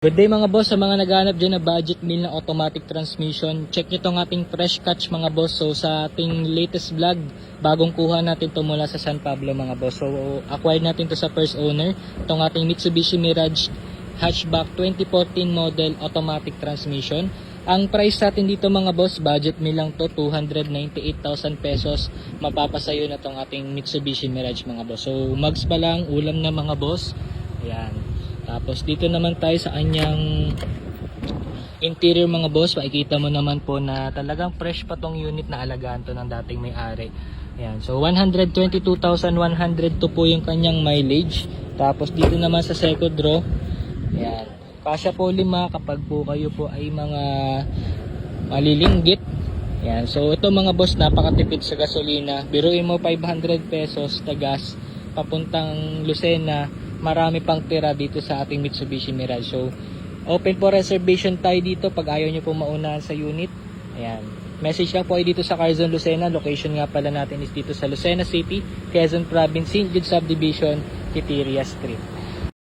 Good day mga boss, sa mga naghahanap dyan na budget meal na automatic transmission, check nyo tong ating fresh catch mga boss. So sa ating latest vlog, bagong kuha natin to mula sa San Pablo mga boss. So acquired natin to sa first owner, itong ating Mitsubishi Mirage hatchback 2014 model automatic transmission. Ang price natin dito mga boss, budget meal lang to, 298,000 pesos. Mapapasayo na tong ating Mitsubishi Mirage mga boss. So mags pa lang, ulam na mga boss. Ayan. Tapos dito naman tayo sa kanyang interior mga boss. Makikita mo naman po na talagang fresh pa tong unit na alagaan to ng dating may-ari. Ayan. So 122,100 to po yung kanyang mileage. Tapos dito naman sa second row, ayan, kasya po 5 kapag po kayo po ay mga malilinggit. Ayan. So ito mga boss, napakatipid sa gasolina. Biruin mo 500 pesos na gas papuntang Lucena, marami pang tira dito sa ating Mitsubishi Mirage. So open for reservation tayo dito pag ayaw nyo pong maunahan sa unit. Ayan. Message lang po ay dito sa Carzon, Lucena. Location nga pala natin is dito sa Lucena City, Quezon Province, St. Jude Subdivision, Quiteria Street.